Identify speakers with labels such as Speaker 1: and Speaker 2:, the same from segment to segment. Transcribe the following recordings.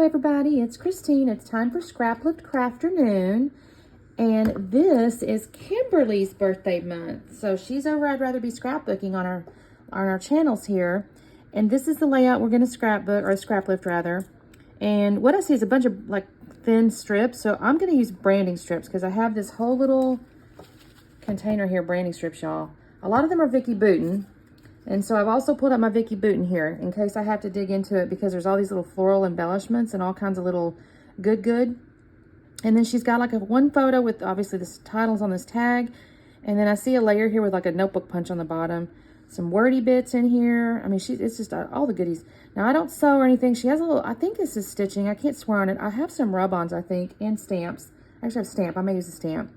Speaker 1: everybody, it's Christine. It's time for Scraplift Crafternoon, and this is Kimberly's birthday month. So she's over I'd Rather Be Scrapbooking on our channels here, and this is the layout we're going to scrapbook, or scraplift rather. And what I see is a bunch of like thin strips, so I'm going to use branding strips because I have this whole little container here, branding strips, y'all. A lot of them are Vicky Bouton. And so I've also pulled out my Vicky Bouton here in case I have to dig into it because there's all these little floral embellishments and all kinds of little good. And then she's got like one photo with obviously the titles on this tag. And then I see a layer here with like a notebook punch on the bottom. Some wordy bits in here. I mean, it's just all the goodies. Now, I don't sew or anything. She has a little, I think this is stitching. I can't swear on it. I have some rub-ons, I think, and stamps. I actually have a stamp. I may use a stamp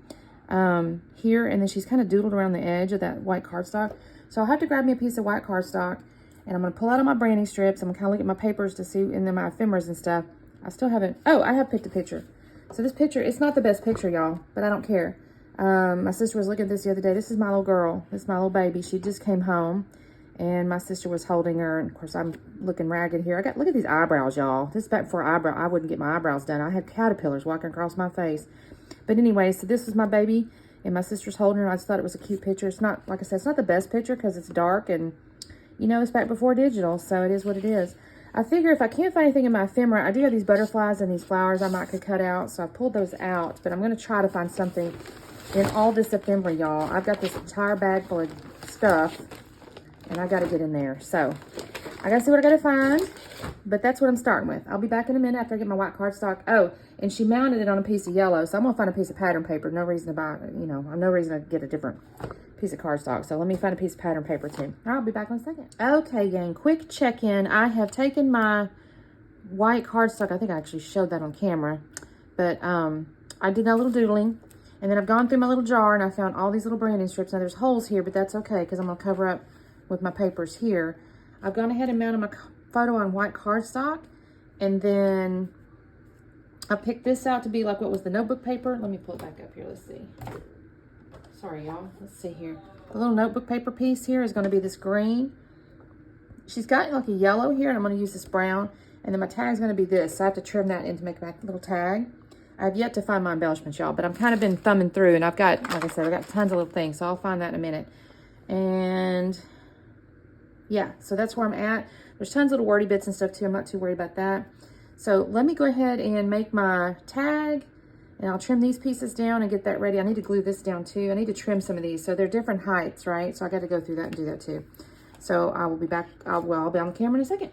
Speaker 1: here. And then she's kind of doodled around the edge of that white cardstock. So I'll have to grab me a piece of white cardstock, and I'm going to pull out all my branding strips. I'm going to kind of look at my papers to see, and then my ephemeras and stuff. I still haven't, oh, I have picked a picture. So this picture, it's not the best picture, y'all, but I don't care. My sister was looking at this the other day. This is my little girl. This is my little baby. She just came home, and my sister was holding her, and of course I'm looking ragged here. Look at these eyebrows, y'all. This is back before I wouldn't get my eyebrows done. I had caterpillars walking across my face. But anyway, so this is my baby. And my sister's holding her. I just thought it was a cute picture. It's not, like I said, it's not the best picture because it's dark and, you know, it's back before digital. So it is what it is. I figure if I can't find anything in my ephemera, I do have these butterflies and these flowers I might could cut out. So I pulled those out. But I'm going to try to find something in all this ephemera, y'all. I've got this entire bag full of stuff. And I got to get in there. So I got to see what I got to find. But that's what I'm starting with. I'll be back in a minute after I get my white cardstock. Oh, and she mounted it on a piece of yellow. So I'm going to find a piece of pattern paper. No reason to buy, you know, no reason to get a different piece of cardstock. So let me find a piece of pattern paper too. All right, I'll be back in a second. Okay, gang, quick check-in. I have taken my white cardstock. I think I actually showed that on camera. But I did that little doodling. And then I've gone through my little jar and I found all these little branding strips. Now there's holes here, but that's okay because I'm going to cover up with my papers here. I've gone ahead and mounted my photo on white cardstock, and then I picked this out to be like what was the notebook paper. Let me pull it back up here. Let's see. Sorry, y'all. Let's see here. The little notebook paper piece here is going to be this green. She's got like a yellow here, and I'm going to use this brown. And then my tag is going to be this. So I have to trim that in to make my little tag. I have yet to find my embellishments, y'all, but I've kind of been thumbing through, and I've got, like I said, I've got tons of little things. So I'll find that in a minute. And yeah, so that's where I'm at. There's tons of little wordy bits and stuff too. I'm not too worried about that. So let me go ahead and make my tag, and I'll trim these pieces down and get that ready. I need to glue this down too. I need to trim some of these. So they're different heights, right? So I got to go through that and do that too. So I will be back. I'll be on the camera in a second.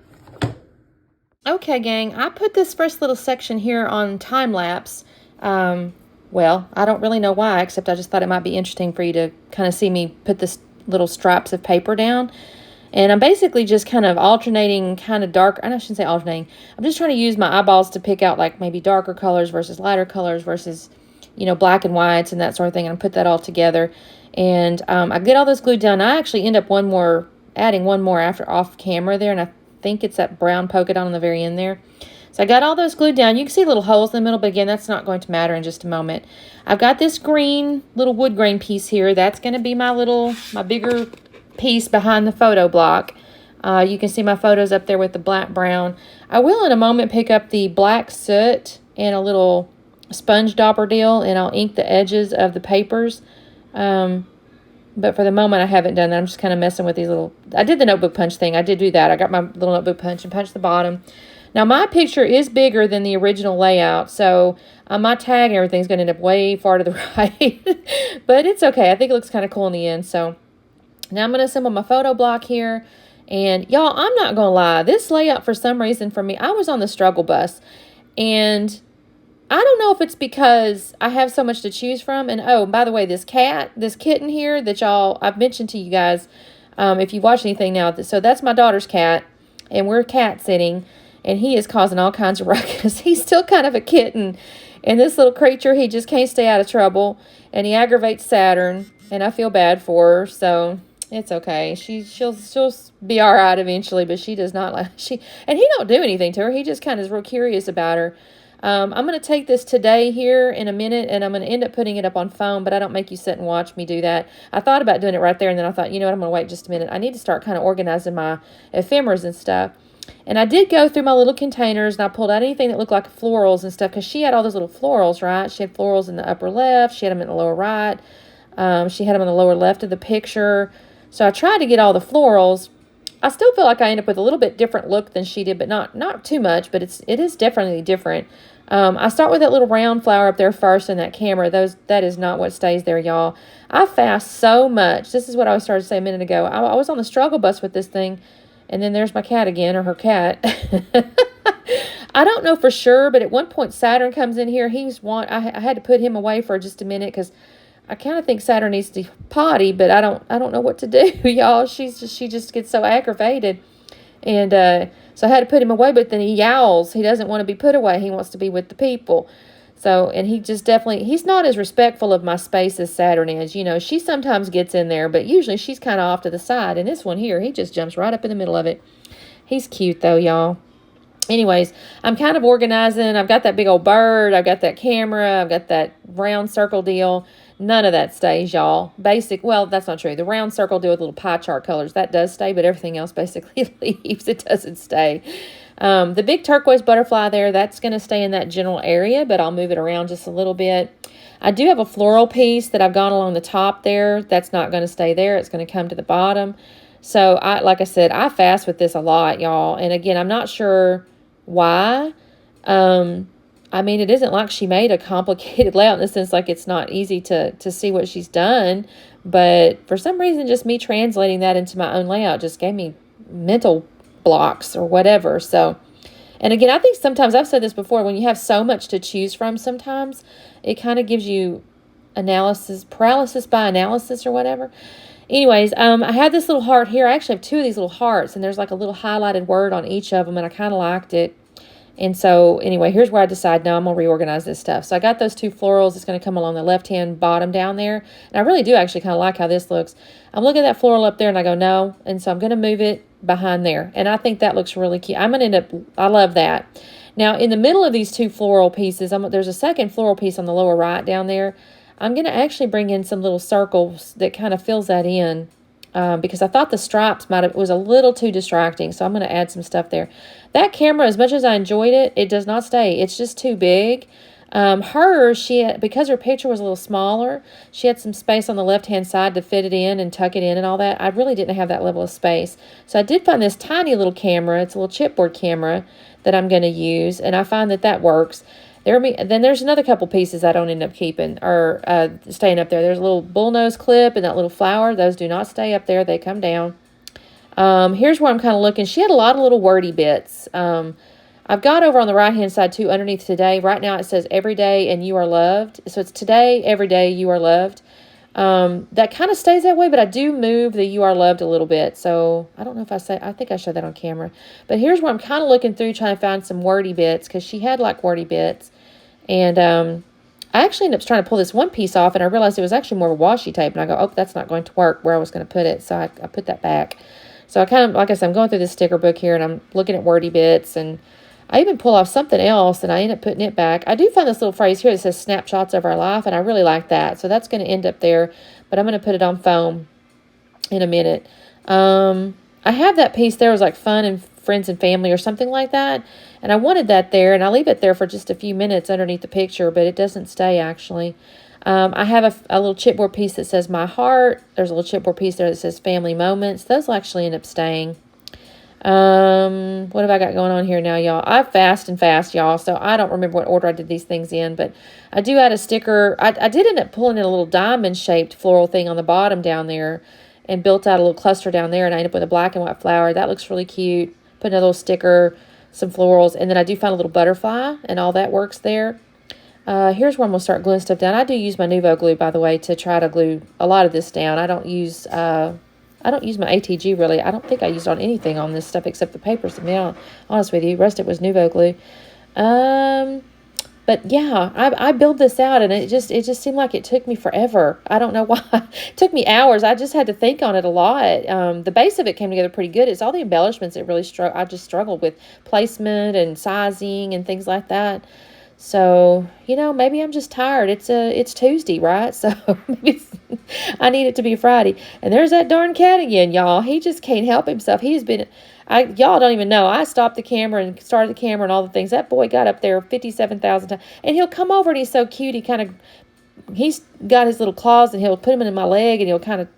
Speaker 1: Okay, gang, I put this first little section here on time lapse. Well, I don't really know why, except I just thought it might be interesting for you to kind of see me put this little stripes of paper down. And I'm basically just kind of alternating kind of dark. I shouldn't say alternating. I'm just trying to use my eyeballs to pick out like maybe darker colors versus lighter colors versus, you know, black and whites and that sort of thing. And I put that all together. And I get all those glued down. I actually end up adding one more after off camera there. And I think it's that brown polka dot on the very end there. So I got all those glued down. You can see little holes in the middle, but again, that's not going to matter in just a moment. I've got this green little wood grain piece here. That's going to be my bigger piece behind the photo block. You can see my photos up there with the black brown. I will in a moment pick up the black soot and a little sponge dauber deal, and I'll ink the edges of the papers. But for the moment I haven't done that. I'm just kind of messing with these little, I did the notebook punch thing. I did do that. I got my little notebook punch and punched the bottom. Now my picture is bigger than the original layout, so my tag and everything's going to end up way far to the right. But it's okay. I think it looks kind of cool in the end. So now I'm going to assemble my photo block here. And y'all, I'm not going to lie. This layout, for some reason for me, I was on the struggle bus. And I don't know if it's because I have so much to choose from. And oh, by the way, this kitten here that I've mentioned to you guys, if you've watched anything now. So that's my daughter's cat. And we're cat sitting. And he is causing all kinds of ruckus. He's still kind of a kitten. And this little creature, he just can't stay out of trouble. And he aggravates Saturn. And I feel bad for her. So it's okay. She'll be all right eventually, but she does not and he don't do anything to her. He just kind of is real curious about her. I'm going to take this today here in a minute, and I'm going to end up putting it up on foam, but I don't make you sit and watch me do that. I thought about doing it right there, and then I thought, you know what, I'm going to wait just a minute. I need to start kind of organizing my ephemeras and stuff. And I did go through my little containers, and I pulled out anything that looked like florals and stuff, because she had all those little florals, right? She had florals in the upper left. She had them in the lower right. She had them in the lower left of the picture. So I tried to get all the florals. I still feel like I end up with a little bit different look than she did, but not too much, but it is definitely different. I start with that little round flower up there first in that camera. That is not what stays there, y'all. I fast so much. This is what I started to say a minute ago. I was on the struggle bus with this thing. And then there's my cat again, or her cat. I don't know for sure, but at one point Saturn comes in here. I had to put him away for just a minute because I kind of think Saturn needs to potty, but I don't know what to do, y'all. She just gets so aggravated, and so I had to put him away. But then he yowls. He doesn't want to be put away. He wants to be with the people. So, and he's not as respectful of my space as Saturn is. You know, she sometimes gets in there, but usually she's kind of off to the side. And this one here, he just jumps right up in the middle of it. He's cute, though, y'all. Anyways, I'm kind of organizing. I've got that big old bird. I've got that camera. I've got that round circle deal. None of that stays, y'all. Well, that's not true. The round circle deal with little pie chart colors, that does stay, but everything else basically leaves. It doesn't stay. The big turquoise butterfly there, that's going to stay in that general area, but I'll move it around just a little bit. I do have a floral piece that I've gone along the top there. That's not going to stay there. It's going to come to the bottom. So, like I said, I fast with this a lot, y'all. And again, I'm not sure why. I mean, it isn't like she made a complicated layout in the sense like it's not easy to see what she's done. But for some reason, just me translating that into my own layout just gave me mental blocks or whatever. So, and again, I think sometimes, I've said this before, when you have so much to choose from, sometimes it kind of gives you paralysis by analysis or whatever. Anyways, I had this little heart here. I actually have two of these little hearts, and there's like a little highlighted word on each of them, and I kind of liked it. And so anyway, here's where I decide, no, I'm going to reorganize this stuff. So I got those two florals. It's going to come along the left-hand bottom down there. And I really do actually kind of like how this looks. I'm looking at that floral up there, and I go, no. And so I'm going to move it behind there. And I think that looks really cute. I'm going to end up, I love that. Now, in the middle of these two floral pieces, there's a second floral piece on the lower right down there. I'm going to actually bring in some little circles that kind of fills that in. Because I thought the stripes was a little too distracting. So I'm going to add some stuff there. That camera, as much as I enjoyed it, it does not stay. It's just too big. Because her picture was a little smaller, she had some space on the left-hand side to fit it in and tuck it in and all that. I really didn't have that level of space. So I did find this tiny little camera. It's a little chipboard camera that I'm going to use. And I find that works. Then there's another couple pieces I don't end up keeping or staying up there. There's a little bullnose clip and that little flower. Those do not stay up there. They come down. Here's where I'm kind of looking. She had a lot of little wordy bits. I've got over on the right-hand side, too, underneath today. Right now it says every day and you are loved. So it's today, every day, you are loved. That kind of stays that way, but I do move the you are loved a little bit. So I don't know if I think I showed that on camera. But here's where I'm kind of looking through trying to find some wordy bits because she had like wordy bits. And I actually ended up trying to pull this one piece off, and I realized it was actually more of a washi tape. And I go, oh, that's not going to work where I was going to put it. So I put that back. So I kind of, like I said, I'm going through this sticker book here, and I'm looking at wordy bits. And I even pull off something else, and I end up putting it back. I do find this little phrase here that says snapshots of our life, and I really like that. So that's going to end up there, but I'm going to put it on foam in a minute. I have that piece there. It was like fun and friends and family or something like that. And I wanted that there, and I leave it there for just a few minutes underneath the picture, but it doesn't stay actually. I have a little chipboard piece that says my heart. There's a little chipboard piece there that says family moments. Those will actually end up staying. What have I got going on here now, y'all? I fast, y'all, so I don't remember what order I did these things in, but I do add a sticker. I did end up pulling in a little diamond-shaped floral thing on the bottom down there and built out a little cluster down there, and I ended up with a black and white flower. That looks really cute. Put another little sticker, some florals, and then I do find a little butterfly, and all that works there. Here's where I'm going to start gluing stuff down. I do use my Nuvo glue, by the way, to try to glue a lot of this down. I don't use my ATG, really. I don't think I used on anything on this stuff except the papers, to be honest with you. The rest of it was Nuvo glue. But yeah, I built this out, and it just seemed like it took me forever. I don't know why. It took me hours. I just had to think on it a lot. The base of it came together pretty good. It's all the embellishments that really I just struggled with placement and sizing and things like that. So, you know, maybe I'm just tired. It's Tuesday, right? So maybe I need it to be Friday. And there's that darn cat again, y'all. He just can't help himself. He's been, y'all don't even know. I stopped the camera and started the camera and all the things. That boy got up there 57,000 times. And he'll come over and he's so cute. He's got his little claws and he'll put them in my leg and he'll kind of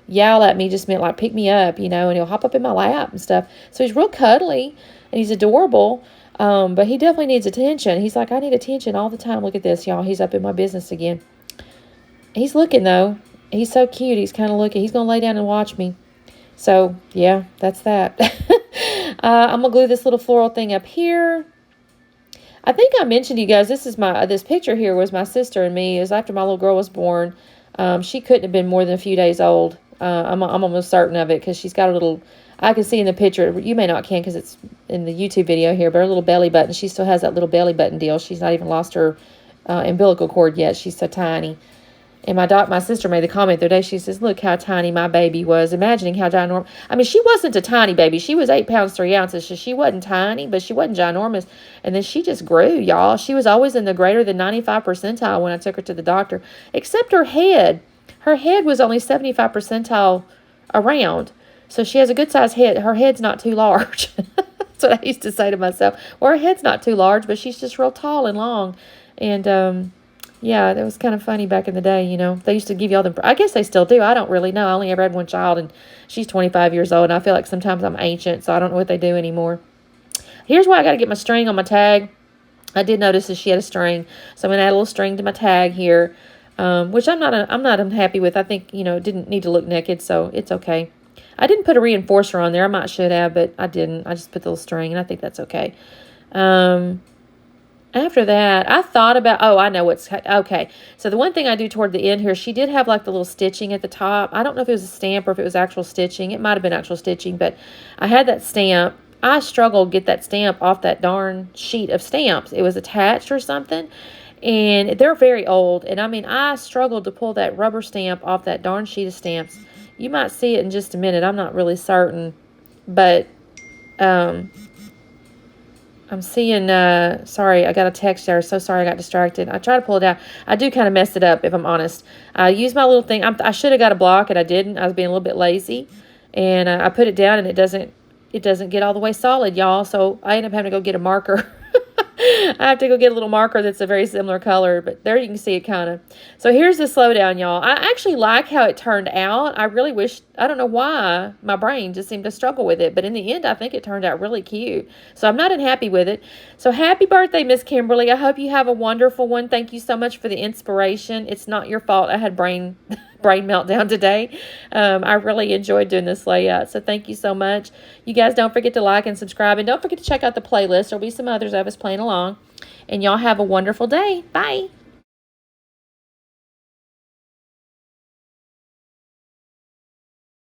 Speaker 1: yowl at me, just meant like pick me up, you know, and he'll hop up in my lap and stuff. So he's real cuddly and he's adorable. But he definitely needs attention. He's like, I need attention all the time. Look at this, y'all. He's up in my business again. He's looking, though. He's so cute. He's kind of looking. He's going to lay down and watch me. So, yeah, that's that. I'm going to glue this little floral thing up here. I think I mentioned to you guys, this picture here was my sister and me. It was after my little girl was born. She couldn't have been more than a few days old. I'm almost certain of it because she's got a little... I can see in the picture, you may not can because it's in the YouTube video here, but her little belly button, she still has that little belly button deal. She's not even lost her umbilical cord yet. She's so tiny. And my sister made the comment the other day. She says, look how tiny my baby was. Imagining how ginormous. I mean, she wasn't a tiny baby. She was 8 pounds, 3 ounces. So she wasn't tiny, but she wasn't ginormous. And then she just grew, y'all. She was always in the greater than 95 percentile when I took her to the doctor, except her head. Her head was only 75 percentile around. So she has a good size head. Her head's not too large. That's what I used to say to myself. Well, her head's not too large, but she's just real tall and long. And, yeah, that was kind of funny back in the day, you know. They used to give you all them. I guess they still do. I don't really know. I only ever had one child, and she's 25 years old. And I feel like sometimes I'm ancient, so I don't know what they do anymore. Here's why I got to get my string on my tag. I did notice that she had a string. So I'm going to add a little string to my tag here, which I'm not unhappy with. I think, you know, it didn't need to look naked, so it's okay. I didn't put a reinforcer on there. I might should have, but I didn't. I just put the little string, and I think that's okay. After that, I thought about, I know what's, okay. So the one thing I do toward the end here, she did have like the little stitching at the top. I don't know if it was a stamp or if it was actual stitching. It might have been actual stitching, but I had that stamp. I struggled to get that stamp off that darn sheet of stamps. It was attached or something, and they're very old. And I mean, I struggled to pull that rubber stamp off that darn sheet of stamps. You might see it in just a minute. I'm not really certain. But I'm seeing, sorry, I got a text there. So sorry I got distracted. I tried to pull it out. I do kind of mess it up, if I'm honest. I used my little thing. I should have got a block, and I didn't. I was being a little bit lazy. And I put it down, and it doesn't get all the way solid, y'all. So I end up having to go get a marker. I have to go get a little marker that's a very similar color, but there you can see it kind of. So here's the slowdown, y'all. I actually like how it turned out. I really wish, I don't know why my brain just seemed to struggle with it, but in the end, I think it turned out really cute. So I'm not unhappy with it. So happy birthday, Miss Kimberly. I hope you have a wonderful one. Thank you so much for the inspiration. It's not your fault. I had brain meltdown today. I really enjoyed doing this layout, so thank you so much. You guys don't forget to like and subscribe, and don't forget to check out the playlist. There'll be some others of us playing along, and y'all have a wonderful day. Bye.